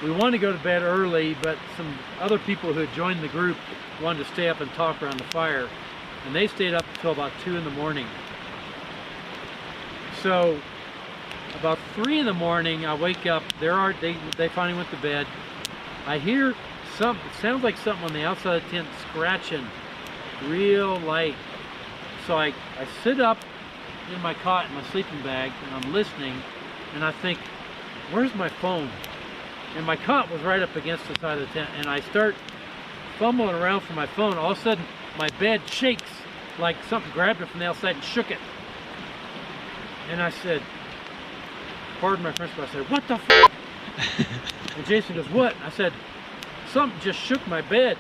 we wanted to go to bed early, but some other people who had joined the group wanted to stay up and talk around the fire, and they stayed up until about 2 in the morning. So about 3 in the morning, I wake up. They finally went to bed. I hear something. It sounds like something on the outside of the tent scratching, real light. So I sit up in my cot in my sleeping bag, and I'm listening, and I think, where's my phone? And my cot was right up against the side of the tent, and I start fumbling around for my phone. All of a sudden, my bed shakes like something grabbed it from the outside and shook it. And I said, pardon my French, but I said, what the f? And Jason goes, what? I said, something just shook my bed.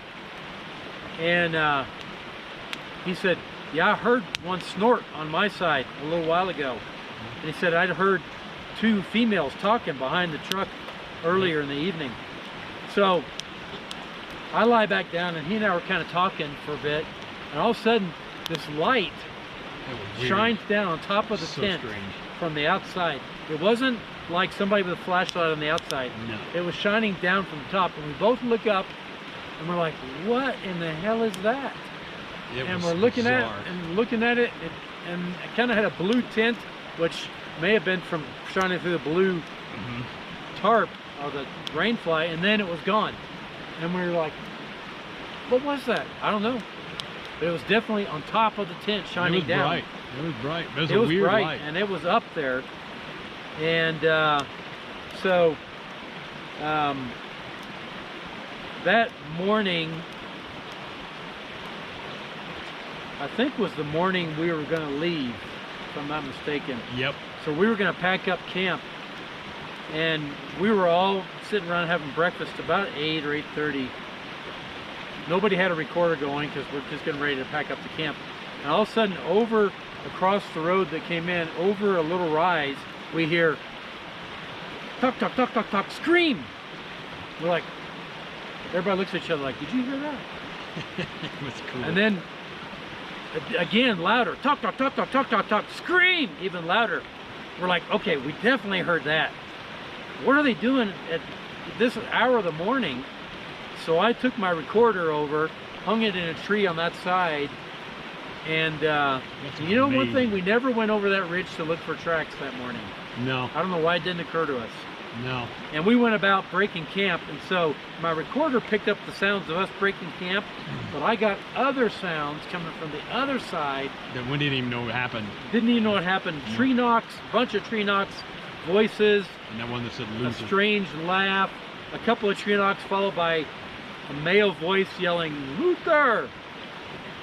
And he said, yeah, I heard one snort on my side a little while ago. And he said, I'd heard 2 females talking behind the truck earlier in the evening. So I lie back down, and he and I were kind of talking for a bit, and all of a sudden this light shines down on top of the tent from the outside. It wasn't like somebody with a flashlight on the outside. No. It was shining down from the top, and we both look up and we're like, what in the hell is that? And we're looking at it, and it kind of had a blue tint, which may have been from shining through the blue tarp of the rain fly, and then it was gone. And we were like, what was that? I don't know. But it was definitely on top of the tent, shining down. Bright. It was bright. It was a weird bright light. And it was up there. And so that morning, I think was the morning we were going to leave, if I'm not mistaken. Yep. So we were going to pack up camp, and we were all sitting around having breakfast about 8 or 8:30. Nobody had a recorder going because we're just getting ready to pack up the camp. And all of a sudden, over across the road that came in, over a little rise, we hear talk, talk, talk, talk, talk, scream. We're like, everybody looks at each other like, did you hear that? It was cool. And then again, louder, talk, talk, talk, talk, talk, talk, talk, scream, even louder. We're like, okay, we definitely heard that. What are they doing at this hour of the morning? So I took my recorder over, hung it in a tree on that side, and you know, one thing, we never went over that ridge to look for tracks that morning. No. I don't know why it didn't occur to us. No. And we went about breaking camp, and so my recorder picked up the sounds of us breaking camp, but I got other sounds coming from the other side that we didn't even know what happened. Didn't even know what happened. Tree knocks, bunch of tree knocks, voices, and that one that said Luther. A strange laugh, a couple of tree knocks followed by a male voice yelling Luther,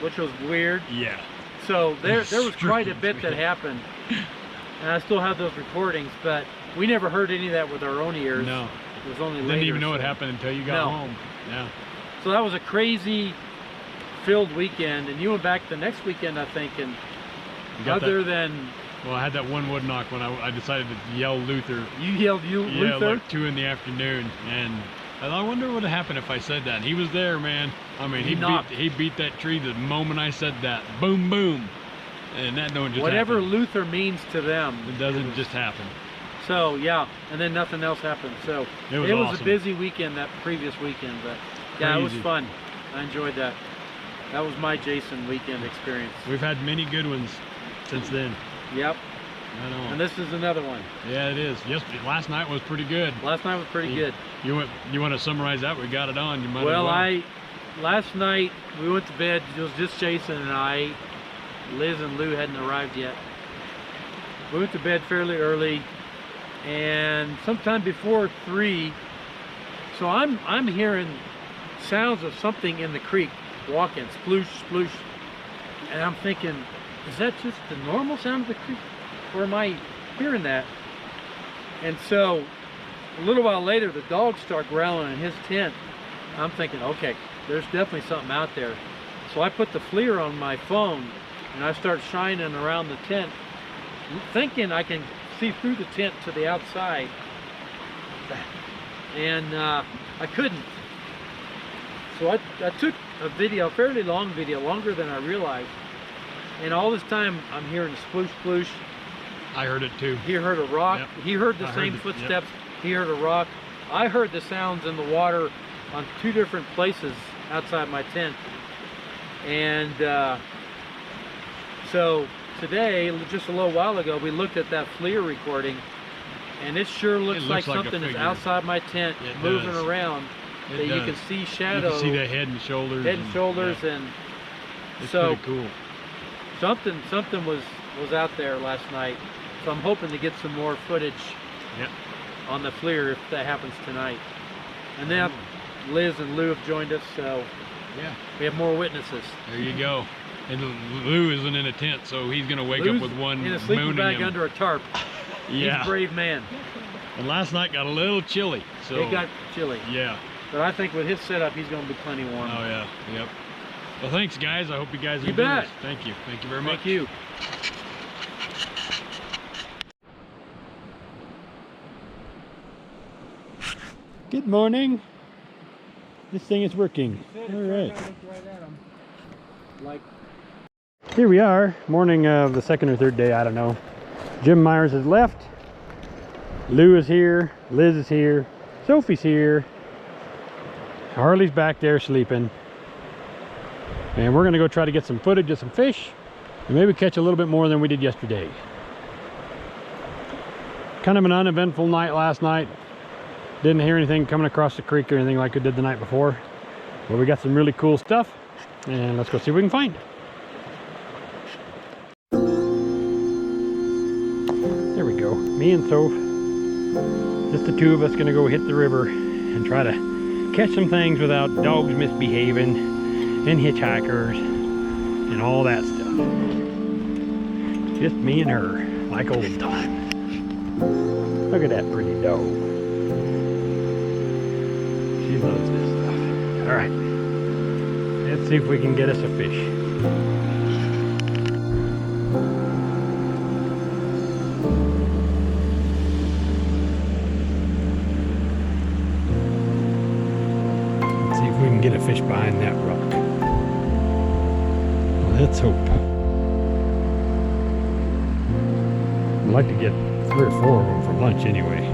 which was weird. Yeah. So there was quite a bit that happened, and I still have those recordings, but we never heard any of that with our own ears. No. It was only later. Didn't even know it happened until you got home. Yeah. So that was a crazy filled weekend, and you went back the next weekend, I think, and other than... Well, I had that one wood knock when I decided to yell Luther. You yelled Luther? Yeah, like 2 in the afternoon, and I wonder what would happen if I said that. And he was there, man. I mean, he beat that tree the moment I said that. Boom, boom. And that don't just whatever happen. Luther means to them. It doesn't just happen. So, yeah, and then nothing else happened. So, it was awesome. a busy weekend that previous weekend, but yeah, It was fun. I enjoyed that. That was my Jason weekend experience. We've had many good ones since then. Yep. I know. And this is another one. Yeah, it is. Yes, last night was pretty good. Last night was pretty good. You want to summarize that? We got it on. You might last night we went to bed. It was just Jason and I. Liz and Lou hadn't arrived yet. We went to bed fairly early, and sometime before 3. So I'm hearing sounds of something in the creek walking, sploosh, sploosh, and I'm thinking, is that just the normal sound of the creek, or am I hearing that? And so a little while later, the dogs start growling in his tent. I'm thinking, okay, there's definitely something out there. So I put the FLIR on my phone, and I start shining around the tent, thinking I can see through the tent to the outside, and I couldn't. So I took a video, a fairly long video, longer than I realized, and all this time I'm hearing sploosh, sploosh. I heard it too. He heard a rock. Yep. He heard the same footsteps. hear the rock. I heard the sounds in the water on 2 different places outside my tent. And so today, just a little while ago, we looked at that FLIR recording, and it sure looks like something is outside my tent moving around. That you can see shadow. You can see the head and shoulders. Head and shoulders, and it's so pretty cool. Something was out there last night. So I'm hoping to get some more footage on the FLIR if that happens tonight. And then Liz and Lou have joined us, so we have more witnesses. There you go. And Lou isn't in a tent, so he's gonna wake up with one in a sleeping bag under a tarp. He's a brave man. And last night got a little chilly. So it got chilly. Yeah. But I think with his setup, he's gonna be plenty warm. Oh yeah. Yep. Well, thanks guys. I hope you guys enjoyed this. Thank you. Thank you very much. Thank you. Good morning. This thing is working. All right. Here we are, morning of the 2nd or 3rd day, I don't know. Jim Myers has left. Lou is here. Liz is here. Sophie's here. Harley's back there sleeping. And we're gonna go try to get some footage of some fish and maybe catch a little bit more than we did yesterday. Kind of an uneventful night last night. Didn't hear anything coming across the creek or anything like we did the night before. But we got some really cool stuff, and let's go see what we can find. There we go. Me and Soph, just the 2 of us, gonna go hit the river and try to catch some things without dogs misbehaving and hitchhikers and all that stuff. Just me and her, like old times. Look at that pretty dog. She loves this stuff. All right, let's see if we can get us a fish. Let's see if we can get a fish behind that rock. Let's hope. I'd like to get 3 or 4 of them for lunch anyway.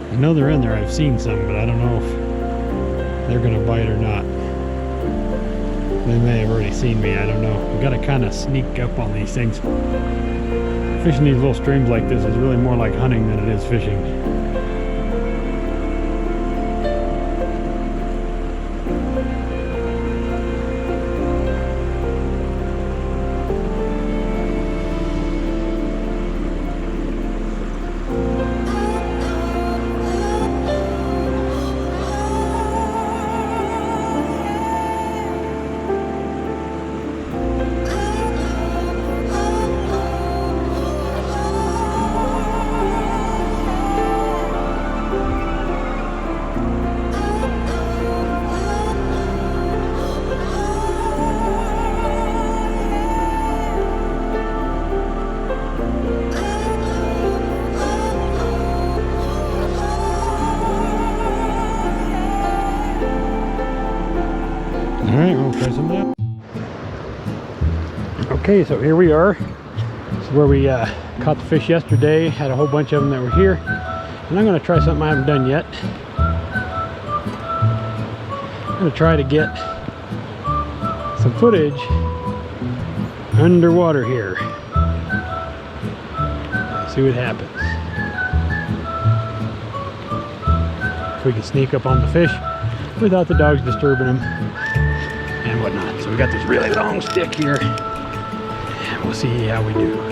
I know they're in there. I've seen some, but I don't know if they're gonna bite or not. They may have already seen me. I don't know. We gotta kind of sneak up on these things. Fishing these little streams like this is really more like hunting than it is fishing. Alright, we'll try some of that. Okay, so here we are. This is where we caught the fish yesterday. Had a whole bunch of them that were here. And I'm going to try something I haven't done yet. I'm going to try to get some footage underwater here. See what happens. So we can sneak up on the fish without the dogs disturbing them and whatnot. So we got this really long stick here, and we'll see how we do.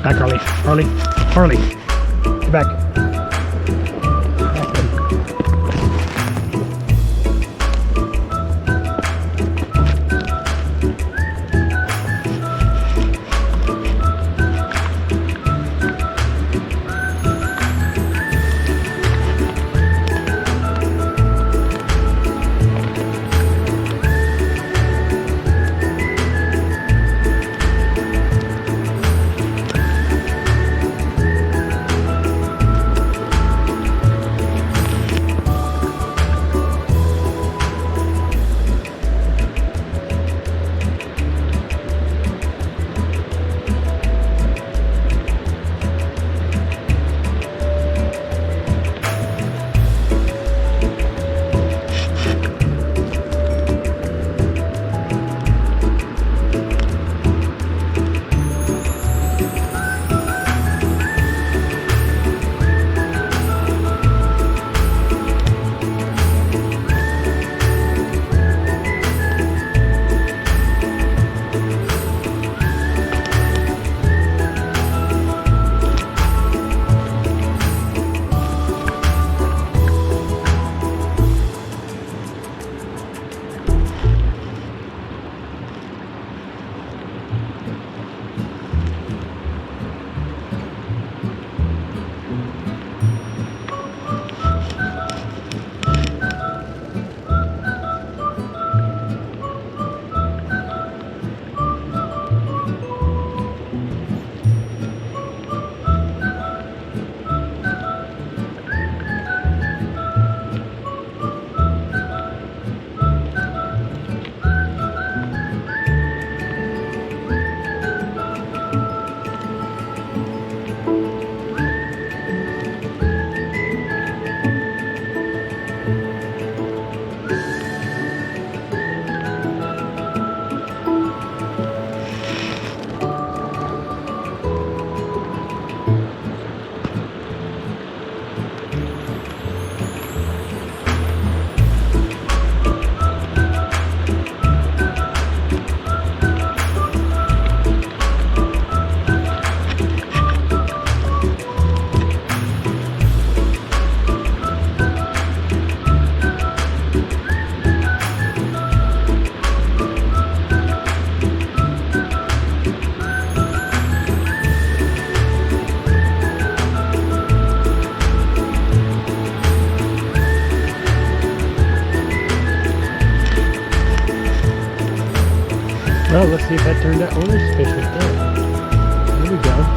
Back, Harley. Harley. Harley. Get back. Back, buddy. Well, let's see if that turned out. Oh, there's fish right there. There we go.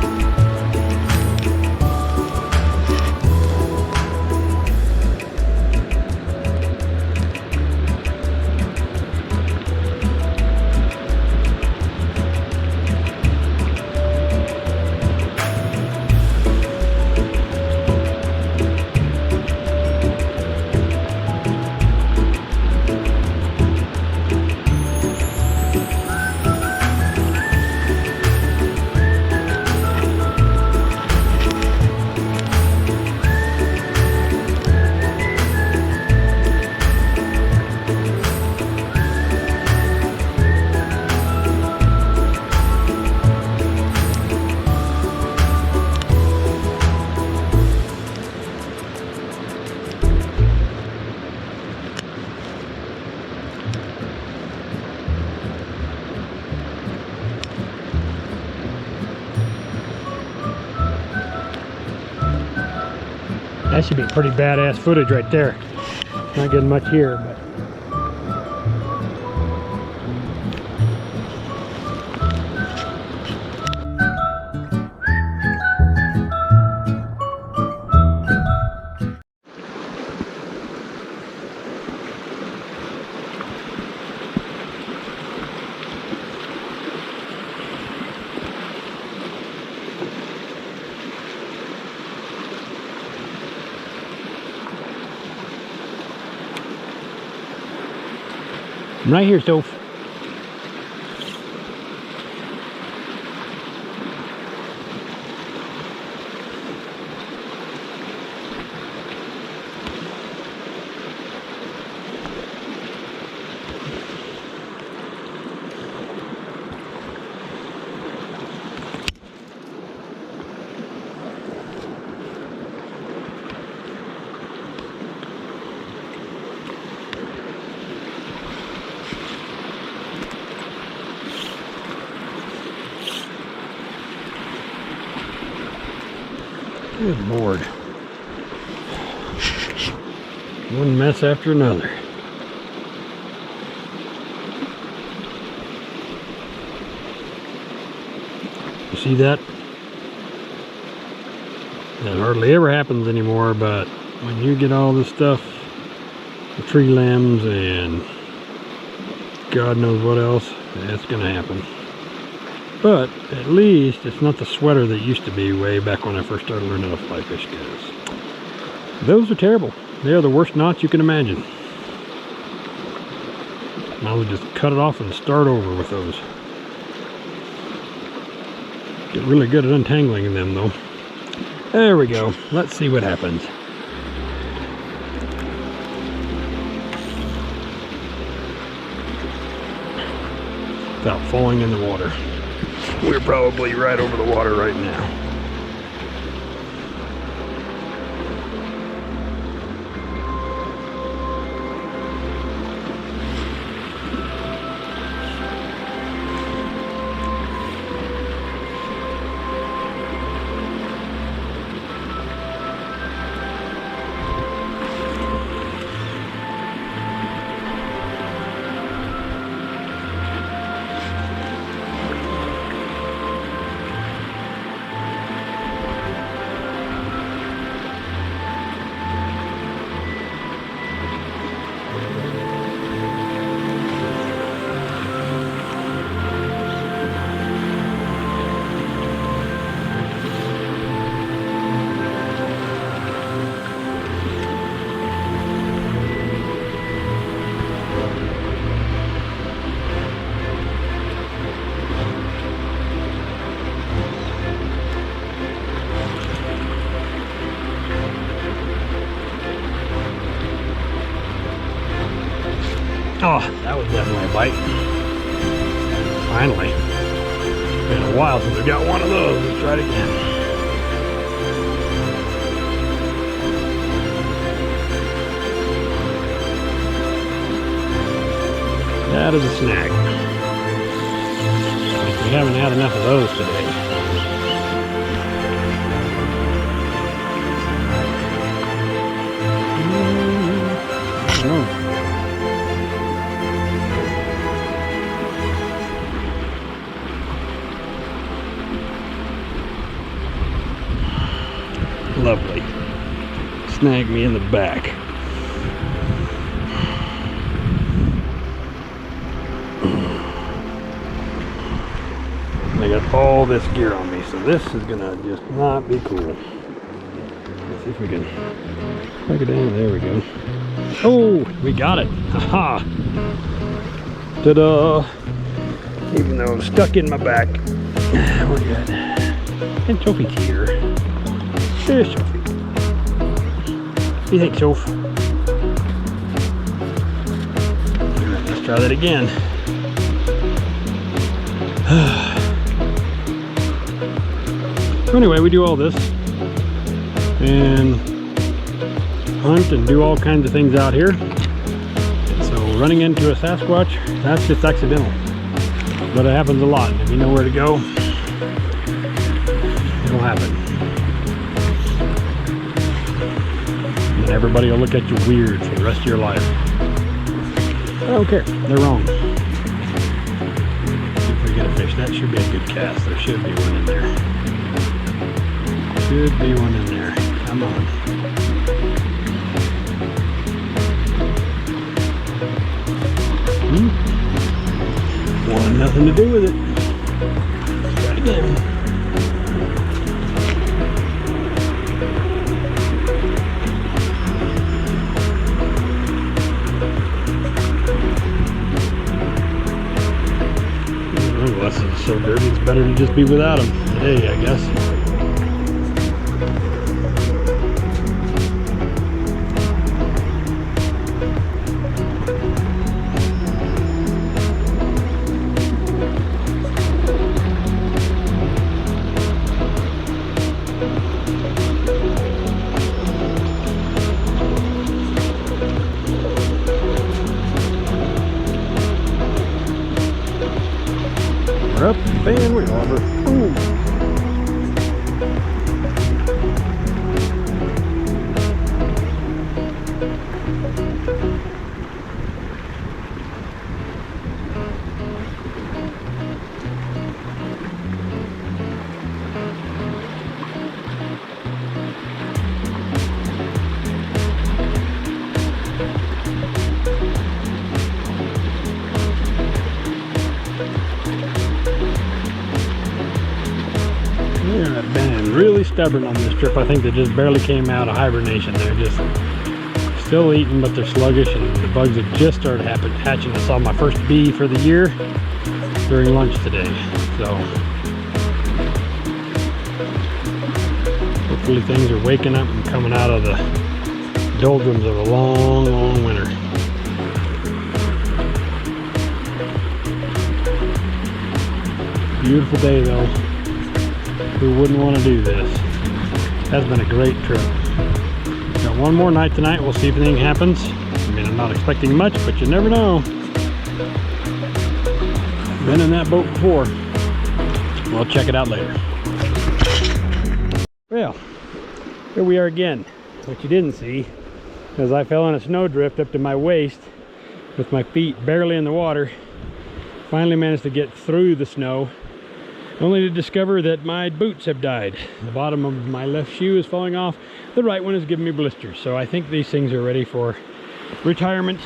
That should be pretty badass footage right there. Not getting much here, but I'm right here, Soph. Good Lord. One mess after another. You see that? That hardly ever happens anymore, but when you get all this stuff, the tree limbs and God knows what else, that's gonna happen. But at least it's not the sweater that used to be way back when I first started learning how to fly fish, guys. Those are terrible. They are the worst knots you can imagine. Now we just cut it off and start over with those. Get really good at untangling them though. There we go. Let's see what happens. Without falling in the water. We're probably right over the water right now. Oh, that was definitely a bite. Finally. Been a while since I got one of those. Let's try it again. That is a snag. We haven't had enough of those today. Oh. Lovely. Snagged me in the back. I got all this gear on me, so this is gonna just not be cool. Let's see if we can plug it down. There we go. Oh, we got it. Haha. Ta-da. Even though it's stuck in my back, we're good. And Sophie's here. There's Sophie. What do you think, Soph? Alright, let's try that again. So anyway, we do all this and hunt and do all kinds of things out here. And so running into a Sasquatch, that's just accidental. But it happens a lot. If you know where to go, it'll happen. And everybody will look at you weird for the rest of your life. I don't care. They're wrong. If we get a fish, that should be a good cast. There should be one in there. Should be one in there. Come on. Wanted nothing to do with it. Let's try it again. Unless it's so dirty, it's better to just be without them today, I guess. We're up and we're over. Ooh. really stubborn on this trip. I think they just barely came out of hibernation. They're just still eating, but they're sluggish, and the bugs have just started hatching. I saw my first bee for the year during lunch today. So hopefully things are waking up and coming out of the doldrums of a long, long winter. Beautiful day though. Who wouldn't want to do this? Has been a great trip. Got one more night tonight. We'll see if anything happens. I mean, I'm not expecting much, but you never know. Been in that boat before. We'll check it out later. Well, here we are again. What you didn't see is I fell in a snowdrift up to my waist with my feet barely in the water. Finally managed to get through the snow, only to discover that my boots have died. The bottom of my left shoe is falling off. The right one is giving me blisters. So I think these things are ready for retirement.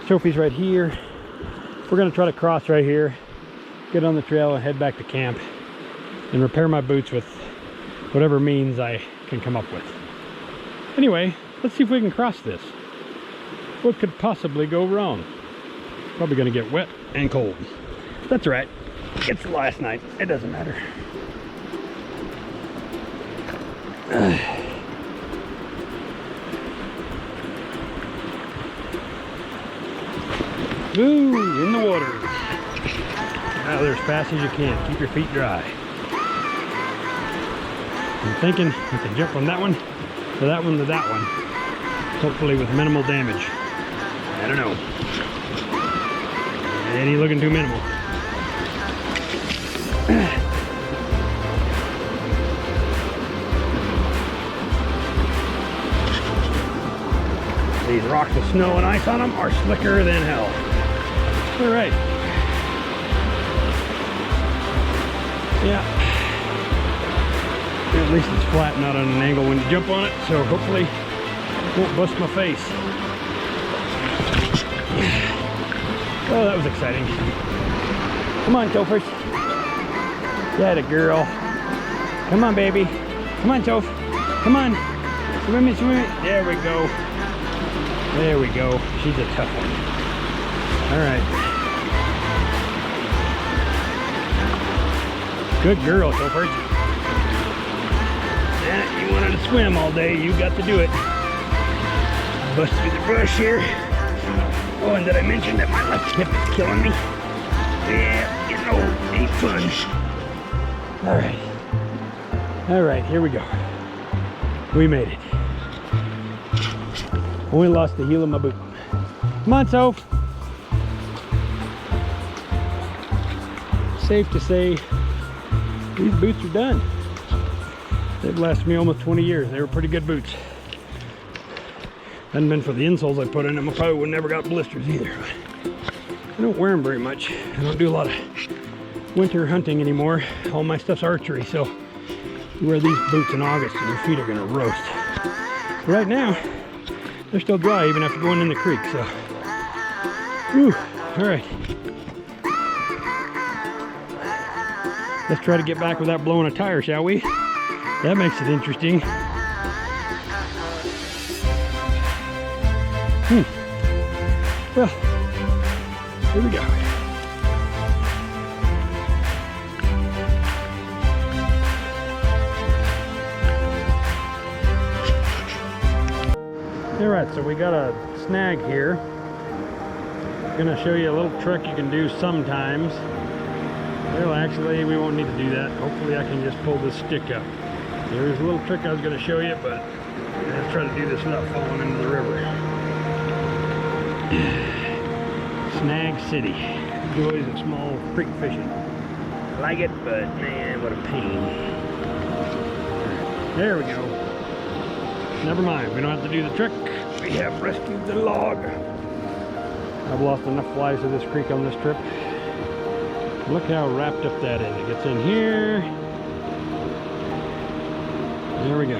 Sophie's right here. We're gonna try to cross right here, get on the trail and head back to camp and repair my boots with whatever means I can come up with. Anyway, let's see if we can cross this. What could possibly go wrong? Probably gonna get wet and cold. That's right. It's last night. It doesn't matter. Ooh, in the water. Out there as fast as you can. Keep your feet dry. I'm thinking we can jump from that one to that one to that one. Hopefully with minimal damage. I don't know. It ain't looking too minimal. These rocks with snow and ice on them are slicker than hell. All right. Yeah. At least it's flat, not on an angle when you jump on it, so hopefully it won't bust my face. Oh, that was exciting. Come on, Topher. Yeah, the girl. Come on, baby. Come on, Toph. Come on. Swim it, swim it. There we go. There we go. She's a tough one. All right. Good girl, Topher. Yeah, you wanted to swim all day. You got to do it. Bust through the brush here. Oh, and did I mention that my left hip is killing me? Yeah, getting old ain't fun. All right, here we go. We made it. Only lost the heel of my boot. Come on, Soph. Safe to say, these boots are done. They've lasted me almost 20 years. They were pretty good boots. Hadn't been for the insoles I put in them, I probably would never got blisters either. I don't wear them very much. I don't do a lot of winter hunting anymore. All my stuff's archery, so you wear these boots in August and your feet are gonna roast. Right now, they're still dry even after going in the creek, so. Whew, all right. Let's try to get back without blowing a tire, shall we? That makes it interesting. Well, here we go. All right, so we got a snag here. I'm gonna show you a little trick you can do sometimes. Well, actually, we won't need to do that. Hopefully I can just pull this stick up. There's a little trick I was gonna show you, but let's try to do this without falling into the river. Snag City. Joys of small creek fishing. I like it, but man, what a pain. There we go. Never mind, we don't have to do the trick. We have rescued the log. I've lost enough flies to this creek on this trip. Look how wrapped up that is. It gets in here. There we go.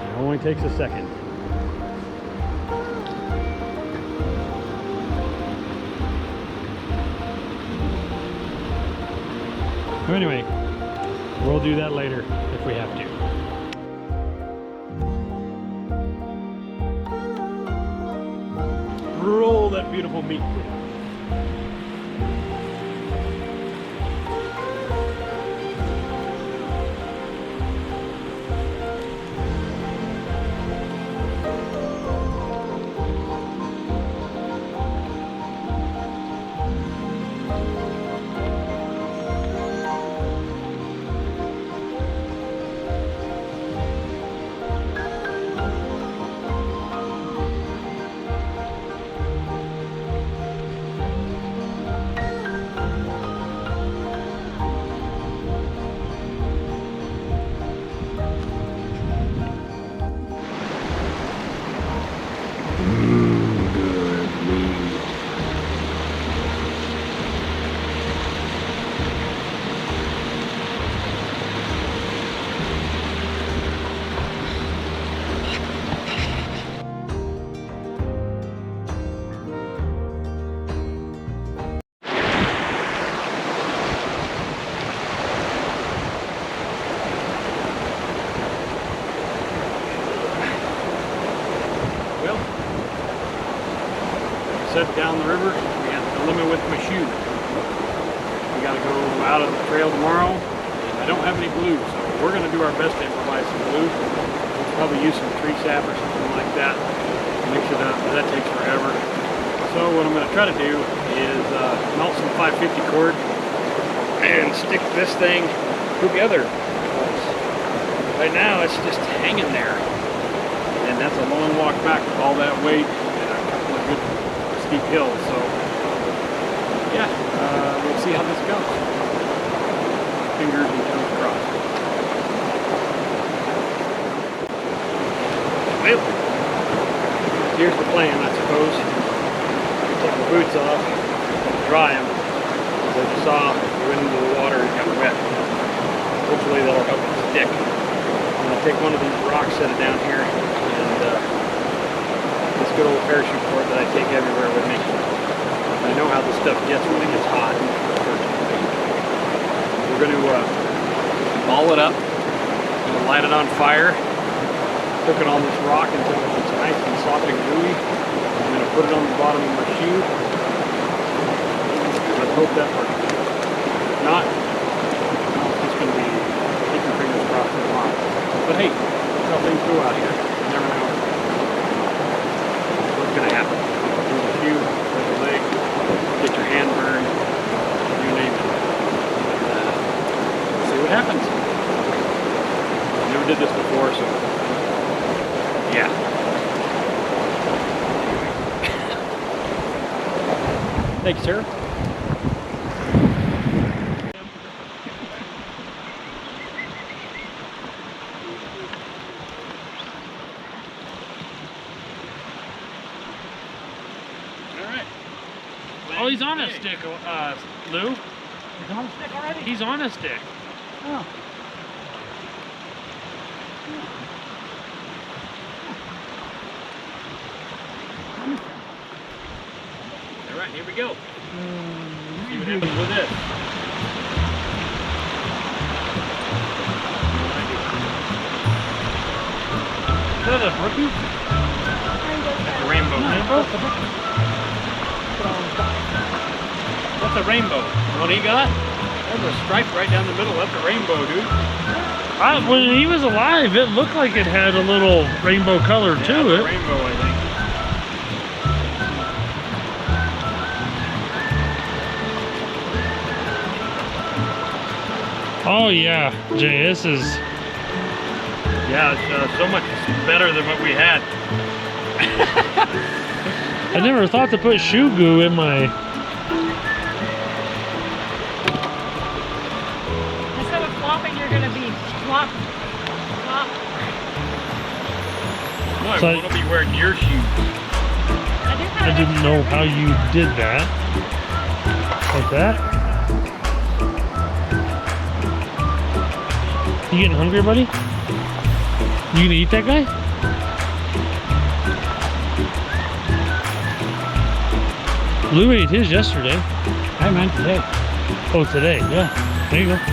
It only takes a second. So anyway, we'll do that later if we have to. Roll that beautiful meat. Set down the river, we had the limit with my shoe. We got to go out of the trail tomorrow, and I don't have any glue, so we're going to do our best to improvise some glue. We'll probably use some tree sap or something like that, mix it up, but that takes forever. So what I'm going to try to do is melt some 550 cord and stick this thing together. Right now it's just hanging there, and that's a long walk back with all that weight and a couple of good steep hills, so yeah, we'll see how this goes. Fingers and toes crossed. Well, here's the plan, I suppose. Take the boots off, dry them. As you saw, we went into the water and got wet. Hopefully that'll help it stick. I'm going to take one of these rocks, set it down here, and this good old parachute cord that I take everywhere with me. I know how this stuff gets when it gets hot. We're going to ball it up, light it on fire, hook it on this rock until it's nice and soft and gooey. I'm going to put it on the bottom of my shoe. Let's hope that works. If not, it's just going to be keep your fingers crossed for a while. But hey, that's how things go out here. You never know what's going to happen. There's a few, there's a leg, get your hand burned, you name it. See what happens. I never did this before, so yeah. Thank you, sir. Oh, he's on a stick, Lou. He's on a stick already? He's on a stick. Oh. All right, here we go. See what happens with this. Is that a rookie? That's a rainbow. Rainbow? That's a rainbow. What he got? There's a stripe right down the middle. That's a rainbow, dude. When he was alive, it looked like it had a little rainbow color to That's it. a rainbow, I think. Oh yeah, Jay, this is... Yeah, it's so much better than what we had. I never thought to put shoe goo in my... Instead of flopping, you're going to be flop, flop. No, I So want to be wearing your shoes. I didn't know how you did that. Like that? You getting hungry, buddy? You gonna eat that guy? Lou ate his yesterday. I meant today. Oh, today, yeah. There you go. When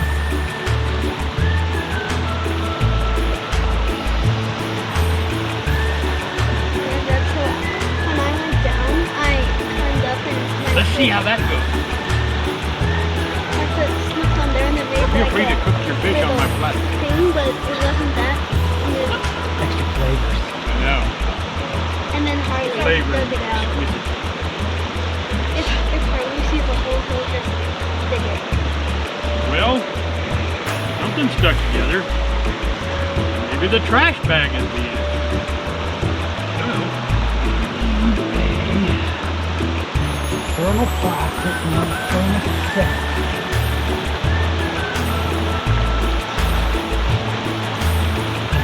I went down, I climbed up and Let's see how that goes. I slipped on there and it made Feel like free to a cook your fish on my little platter. thing, but it wasn't that. Extra flavor. I know. And then Harley Flavor. dug it out. If Harley sees the whole thing, just dig it. Well, something stuck together. Maybe the trash bag is the answer. I don't know. Thermoplastic, not thermoset.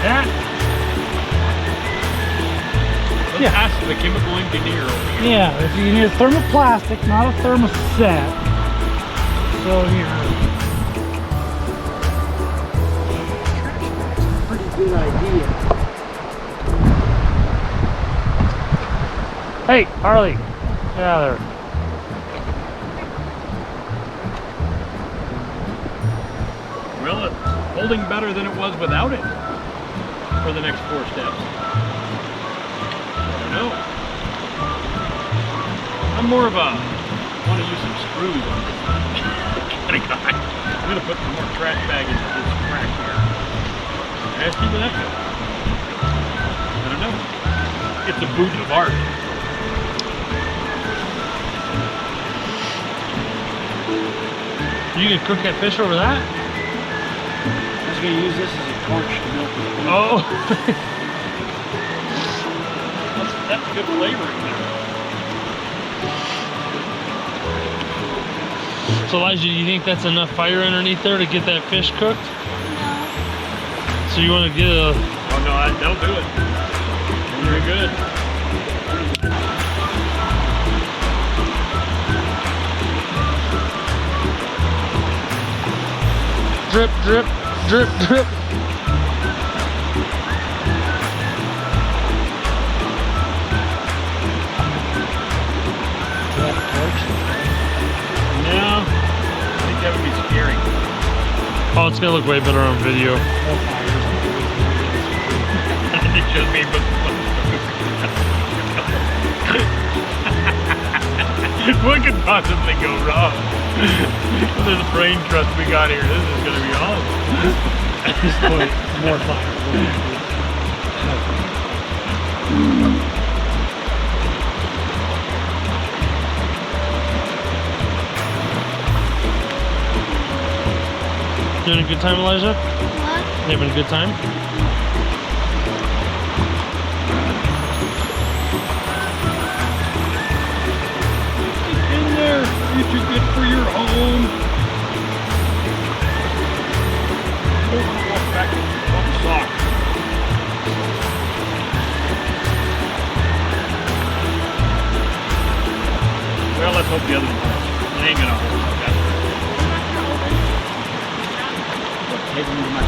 That? Let's ask the chemical engineer over here. Yeah, you need a thermoplastic, not a thermoset. So here. Pretty good idea. Hey, Harley, get out of there. Well, it's holding better than it was without it for the next 4 steps. I don't know. I'm more of a want to use some screws on this kind of guy. I'm going to put some more trash bag into this crack here. And see where that goes. I don't know. It's a boot of art. You can cook that fish over that? I was going to use this as a torch to milk the Oh! that's good flavoring there. So Elijah, do you think that's enough fire underneath there to get that fish cooked? No. So you want to get a... Oh no, that'll do it. Very good. Drip, drip, drip, drip. No, I think that would be scary. Oh, it's gonna look way better on video. It just me, but what could possibly go wrong? This brain trust we got here, this is gonna be awesome. At this point, more fire. You having a good time, Elijah? What? You having a good time? Get in there, get you good for your home. Walk back on the sock. Well, let's hope the other one holds. It ain't gonna hold. Take them to my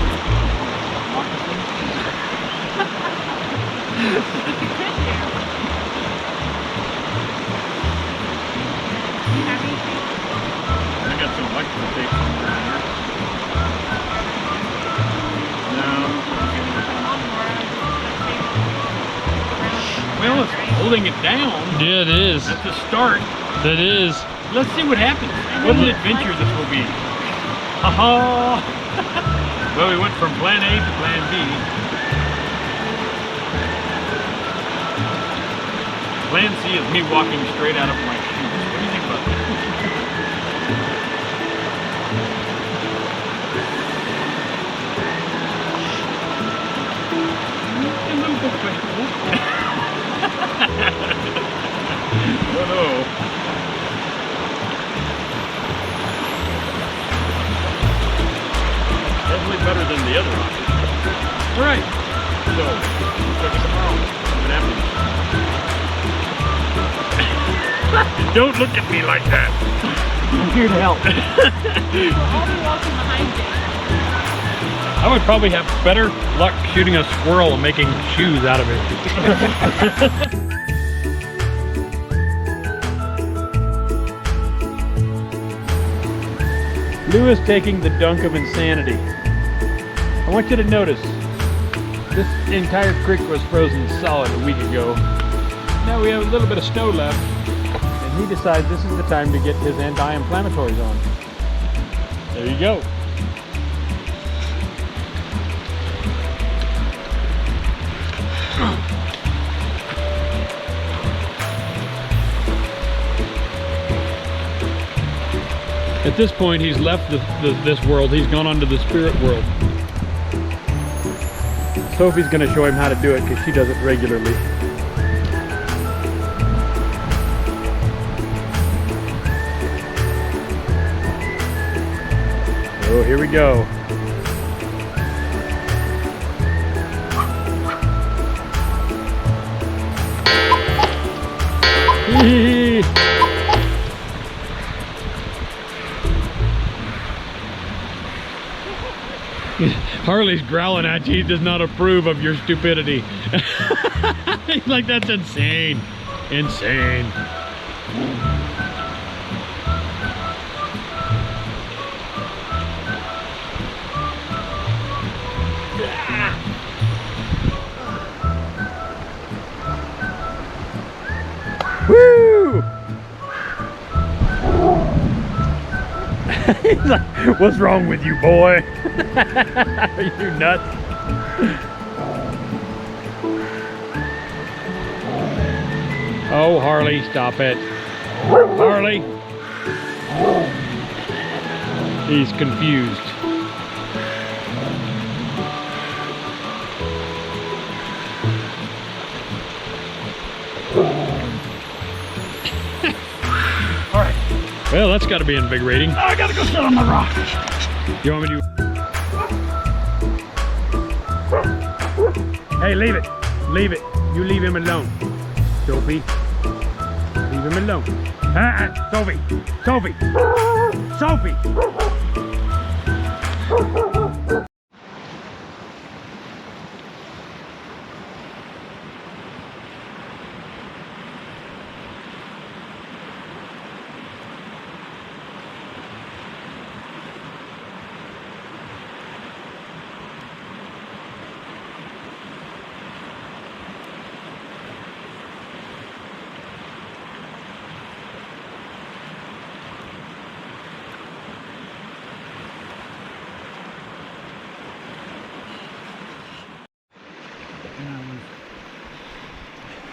I got some electrical tape around here. No. Well, it's holding it down. Yeah, it is. That's the start. That is. Let's see what happens. What an adventure this will be. Haha. Well, we went from plan A to plan B. Plan C is me walking straight out of my shoes. What do you think about that? Oh no. Definitely better than the other option. All right. So, check it tomorrow. See what happens. Don't look at me like that. I'm here to help. I'll be walking behind you. I would probably have better luck shooting a squirrel and making shoes out of it. Lou is taking the dunk of insanity. I want you to notice, this entire creek was frozen solid a week ago. Now we have a little bit of snow left, and he decides this is the time to get his anti-inflammatories on. There you go. At this point, he's left this world. He's gone on to the spirit world. Sophie's going to show him how to do it because she does it regularly. Oh, here we go. Harley's growling at you. He does not approve of your stupidity. He's like, that's insane. Insane. Woo! He's like, what's wrong with you, boy? Are you nuts? Oh, Harley, stop it. Harley. He's confused. All right. Well, that's got to be invigorating. I gotta go sit on the rock. You want me to? Hey, leave it. Leave it. You leave him alone. Sophie. Leave him alone. Sophie. Sophie. Sophie.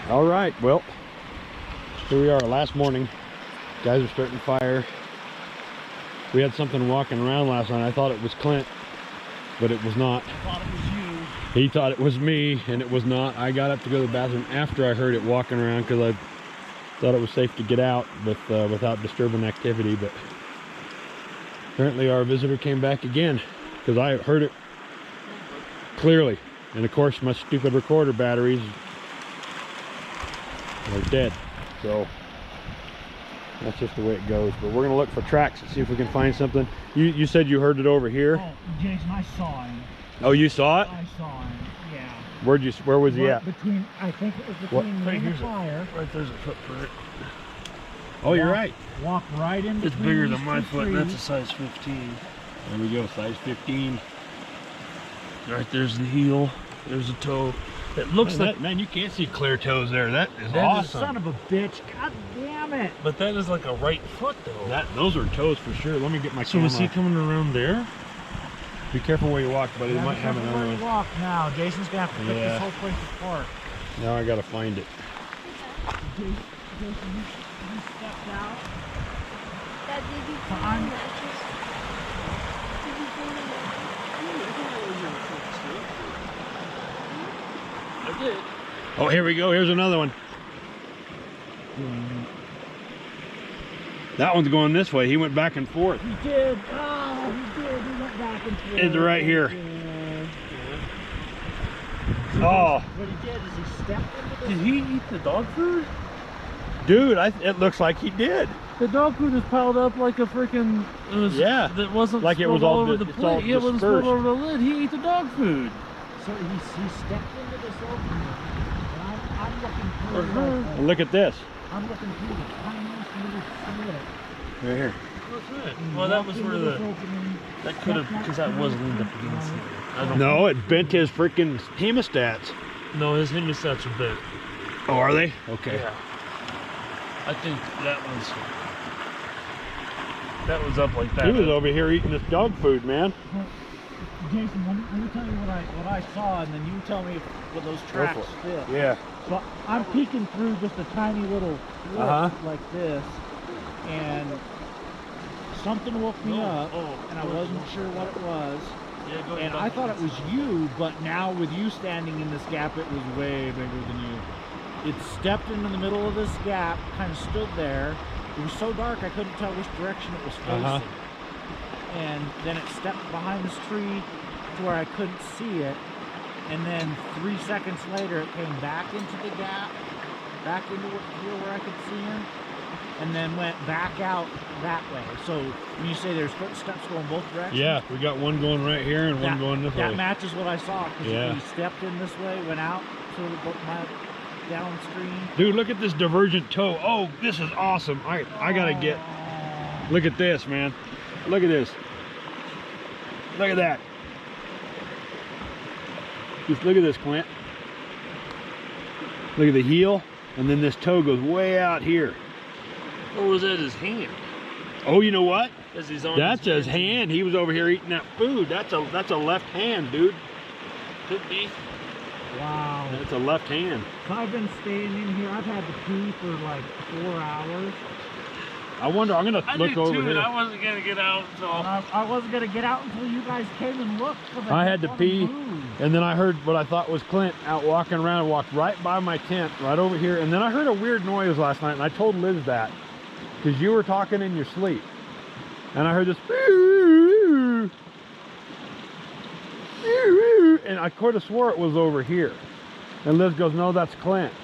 All right, well, here we are, last morning. Guys are starting fire. We had something walking around last night. I thought it was Clint, but it was not. I thought it was you. He thought it was me, and it was not. I got up to go to the bathroom after I heard it walking around because I thought it was safe to get out without disturbing activity, but apparently our visitor came back again because I heard it clearly. And of course, my stupid recorder batteries are dead, so that's just the way it goes. But we're gonna look for tracks and see if we can find something. You said you heard it over here? Oh, Jason, I saw him. Oh, you saw it? I saw him, yeah. Where was he at? Between, I think it was between me and the fire. Right there's a footprint. Oh, you're right. Walk right in between It's bigger these than my two foot, and that's a trees. size 15. There we go, size 15. Right there's the heel. There's a toe. It looks like, Man, you can't see clear toes there. That is That is awesome. son of a bitch. God damn it. but that is like a right foot though. Those are toes for sure. Let me get my So camera. was he coming around there? Be careful where you walk, buddy. They might have another one. Walk now. Jason's gonna have to pick Yeah. this whole place apart. Now I gotta find it. Jason, you stepped out. Dad, did you So bring I'm- the mattress? Did you bring the I did. Oh, here we go. Here's another one. That one's going this way. He went back and forth. He did. Oh, he did. He went back and forth. It's right here. Yeah. Oh, What he did is he stepped into the Did he eat the dog food? dude, it looks like he did. The dog food is piled up like a freaking. Yeah. That wasn't Like it was spilled all over di- the it's all plate. Yeah, it wasn't spilled dispersed. over the lid. He ate the dog food. So he stepped into this opening, and I'm looking through. Uh-huh. Like, And look at this. I'm looking through the tiniest little slit Right here. What's that? Well, that was where the that could have because that was leaned up against it. I don't. No, it bent his freaking hemostats. No, his hemostats are bent. Oh, are they? Okay. Yeah. I think that was up like that. He was over here eating this dog food, man. Jason, let me tell you what I saw, and then you tell me if those tracks fit. Yeah. So I'm peeking through just a tiny little lip like this, and something woke me up, and I wasn't sure what it was. Yeah, go And ahead. I thought it was you, but now with you standing in this gap, it was way bigger than you. It stepped into the middle of this gap, kind of stood there. It was so dark I couldn't tell which direction it was facing. And then it stepped behind this tree to where I couldn't see it. And then 3 seconds later, it came back into the gap, back into here where I could see him, and then went back out that way. So when you say there's footsteps going both directions, Yeah, we got one going right here and one going this way. that matches what I saw. Because Yeah. he stepped in this way, went out to my downstream. Dude, look at this divergent toe. Oh, this is awesome. I gotta get. Look at this, man. Look at this. Look at that. Just look at this, Clint. Look at the heel, and then this toe goes way out here. Or was that his hand? Oh, you know what? As he's on That's his hand. He was over here eating that food. That's a left hand, dude. Could be. Wow. That's a left hand. So I've been staying in here. I've had to pee for like 4 hours. I wonder. I'm gonna I look did over too, here. and I wasn't gonna get out until. And I wasn't going to get out until you guys came and looked. I had to pee, and then I heard what I thought was Clint out walking around and walked right by my tent, right over here. And then I heard a weird noise last night, and I told Liz that because you were talking in your sleep, and I heard this, and I could have swore it was over here. And Liz goes, "No, that's Clint."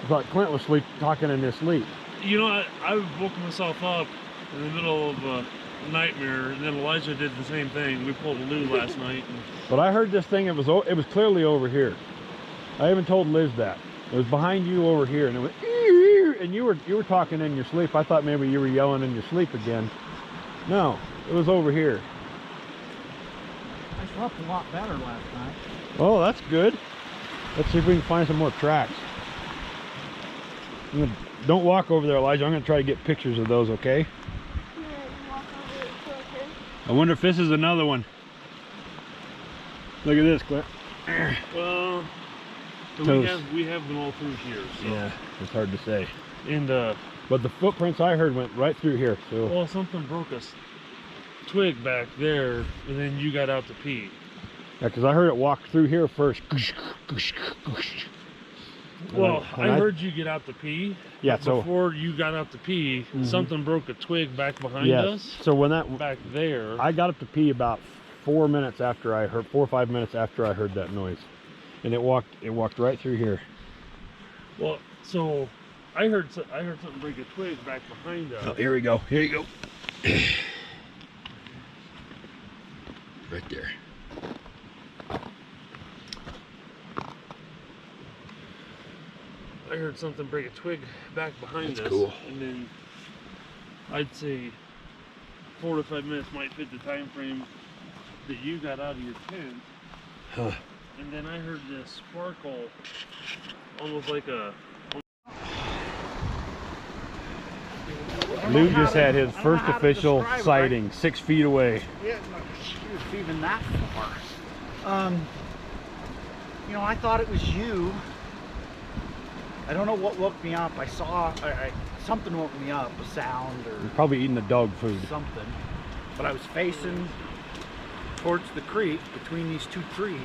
I thought Clint was talking in his sleep. You know, I woke myself up in the middle of a nightmare, and then Elijah did the same thing. We pulled a Lou last night. And But I heard this thing. It was clearly over here. I even told Liz that it was behind you over here, and it went, and you were talking in your sleep. I thought maybe you were yelling in your sleep again. No, it was over here. I slept a lot better last night. Oh, that's good. Let's see if we can find some more tracks. Don't walk over there, Elijah. I'm going to try to get pictures of those, okay? I wonder if this is another one. Look at this, Clint. well, Toes. we have them all through here. So. Yeah, it's hard to say. And But the footprints I heard went right through here. So well, something broke a twig back there, and then you got out to pee. yeah, because I heard it walk through here first. Well, And I heard you get out to pee. Yeah, so before you got out to pee, something broke a twig back behind yes. us. So when that Back there. I got up to pee about 4 minutes after I heard 4 or 5 minutes after I heard that noise, and it walked right through here. Well, so I heard something break a twig back behind us. Oh, here we go. Here you go. Right there. I heard something break a twig back behind That's us. cool. And then I'd say 4 to 5 minutes might fit the time frame that you got out of your tent. Huh. And then I heard this sparkle, almost like a. Lou just had his first official sighting 6 feet away. Yeah, no, even that far. You know, I thought it was you. I don't know what woke me up. I saw something woke me up, a sound or He's probably eating the dog food. something. But I was facing towards the creek between these 2 trees.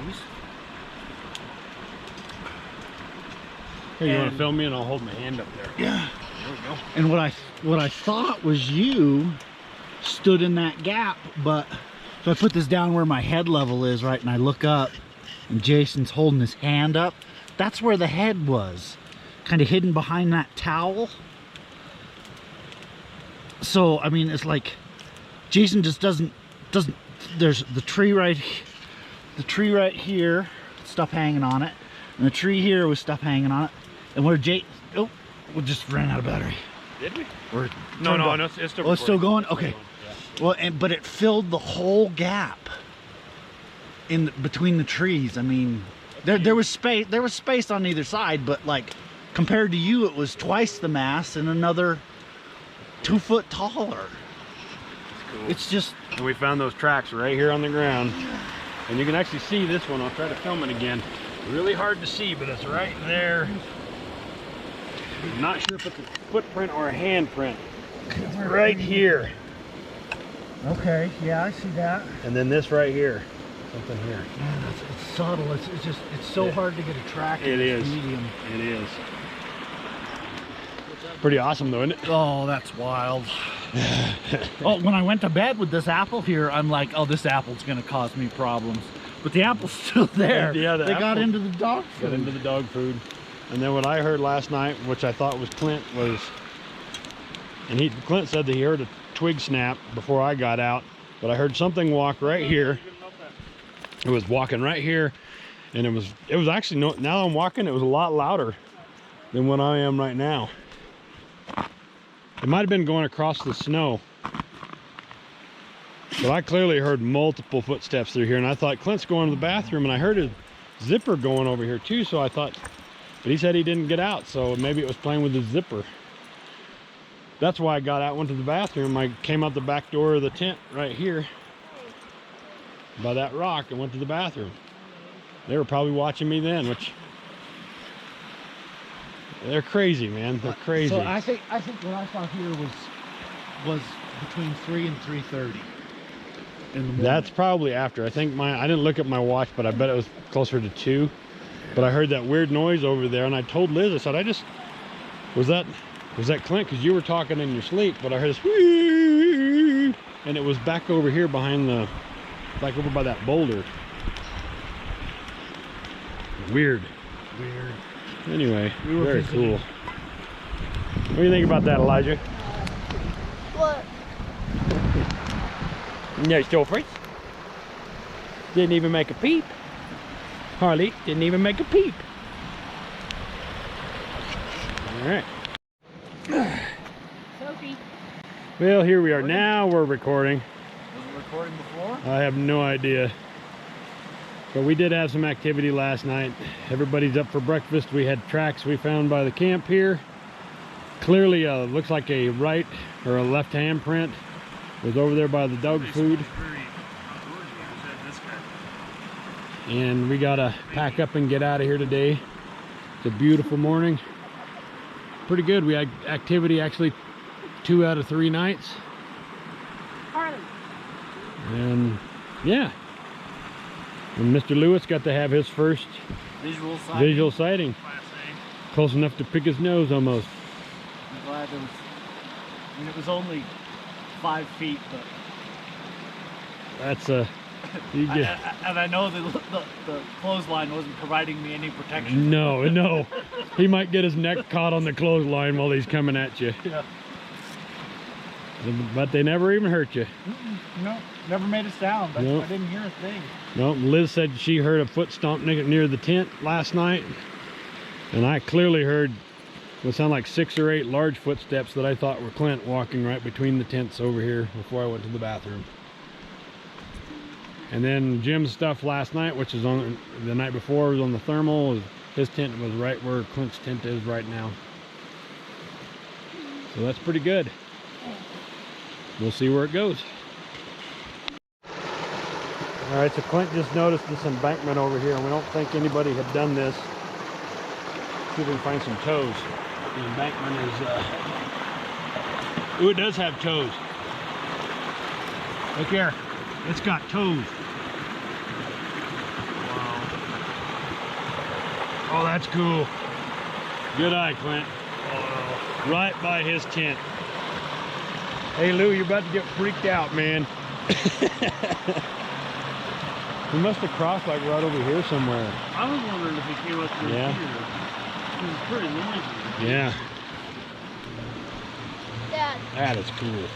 Here, you want to And- film me and I'll hold my hand up there. Yeah. There we go. And what I thought was you stood in that gap, but so I put this down where my head level is, right, and I look up and Jason's holding his hand up. That's where the head was, kind of hidden behind that towel. So I mean, it's like Jason just doesn't there's the tree right here, stuff hanging on it, and the tree here was stuff hanging on it, and where we just ran out of battery. Did we? Or No, turned no, off? no, it's still Oh, it's still recording. going? Okay. Yeah. Well, but it filled the whole gap between the trees. I mean, there was space. There was space on either side, but like compared to you, it was twice the mass and another 2 foot taller. It's cool. It's just And we found those tracks right here on the ground. And you can actually see this one. I'll try to film it again. Really hard to see, but it's right there. I'm not sure if it's a footprint or a handprint. It's right here. okay. Yeah, I see that. And then this right here. Something here. Man, it's subtle. It's so Yeah. hard to get a track. It in this is. medium. It is. Pretty awesome though, isn't it? Oh, that's wild. Oh, when I went to bed with this apple here, I'm like, oh, this apple's gonna cause me problems. But the apple's still there. Yeah, the they got apple into the dog food. Got into the dog food. And then what I heard last night, which I thought was Clint, was, and Clint said that he heard a twig snap before I got out, but I heard something walk right here. It was walking right here, and it was actually, no, now I'm walking, it was a lot louder than what I am right now. It might have been going across the snow. But I clearly heard multiple footsteps through here, and I thought Clint's going to the bathroom, and I heard his zipper going over here too, so I thought, but he said he didn't get out, so maybe it was playing with his zipper. That's why I got out, went to the bathroom. I came out the back door of the tent right here by that rock and went to the bathroom. They were probably watching me then, which they're crazy, man. They're crazy. So I think what I saw here was between 3 and 3:30 in the morning. That's probably after. I think I didn't look at my watch, but I bet it was closer to 2. But I heard that weird noise over there, and I told Liz, I said, was that Clint? Because you were talking in your sleep, but I heard this, whee, and it was back over here behind back over by that boulder. Weird. Anyway, We were very visiting. cool. What do you think about that, Elijah? What? No stillfreeze. Didn't even make a peep. Harley didn't even make a peep. All right. Sophie. Well, here we are. Now we're recording. Was it recording before? I have no idea. But we did have some activity last night. Everybody's up for breakfast. We had tracks we found by the camp here. Clearly looks like a right or a left hand print. Was over there by the dog food. And we gotta pack up and get out of here today. It's a beautiful morning. Pretty good. We had activity actually 2 out of 3 nights. Harley. And yeah. And Mr. Lewis got to have his first visual sighting. Close enough to pick his nose almost. I'm glad there was. I mean, it was only 5 feet, but That's you get, and I know the clothesline wasn't providing me any protection. no. He might get his neck caught on the clothesline while he's coming at you. Yeah. But they never even hurt you. No, never made a sound. Nope. I didn't hear a thing. No, Liz said she heard a foot stomp near the tent last night. And I clearly heard what sounded like 6 or 8 large footsteps that I thought were Clint walking right between the tents over here before I went to the bathroom. And then Jim's stuff last night, which is on the night before, was on the thermal. His tent was right where Clint's tent is right now. So that's pretty good. We'll see where it goes. All right, so Clint just noticed this embankment over here, and we don't think anybody had done this. See if we can find some toes. The embankment is, ooh, it does have toes. Look here, it's got toes. Wow. Oh, that's cool. Good eye, Clint. Oh, right by his tent. Hey Lou, you're about to get freaked out, man. He must have crossed like right over here somewhere. I was wondering if he came up through Yeah. here. It was pretty noisy. Yeah, Dad. that is cool.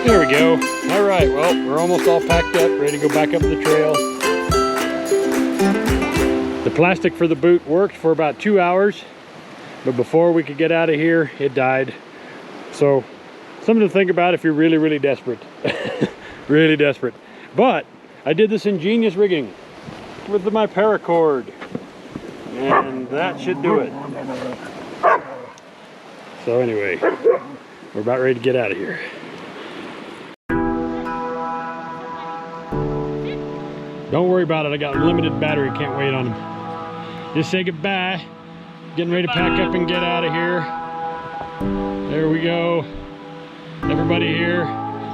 There we go. All right, well, we're almost all packed up, ready to go back up the trail. The plastic for the boot worked for about 2 hours, but before we could get out of here, it died. So, something to think about if you're really, really desperate. Really desperate. But I did this ingenious rigging with my paracord, and that should do it. So anyway, we're about ready to get out of here. Don't worry about it, I got limited battery, can't wait on them. Just say goodbye. Getting ready to pack up and get out of here. There we go. Everybody here.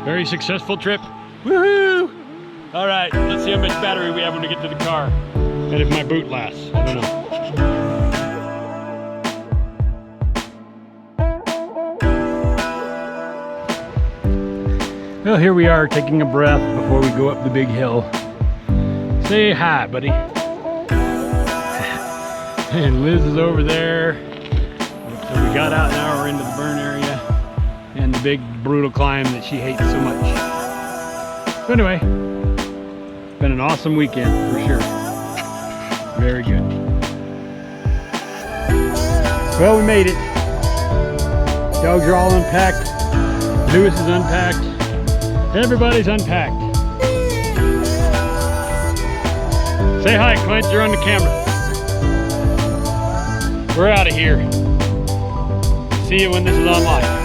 Very successful trip. Woohoo! All right, let's see how much battery we have when we get to the car. And if my boot lasts, I don't know. Well, here we are taking a breath before we go up the big hill. Say hi, buddy. And Liz is over there. So we got out, now we're into the burn area and the big brutal climb that she hates so much. So anyway, been an awesome weekend for sure. Very good. Well, we made it. Dogs are all unpacked. Lewis is unpacked. Everybody's unpacked. Say hi, Clint, you're on the camera. We're out of here. See you when this is online.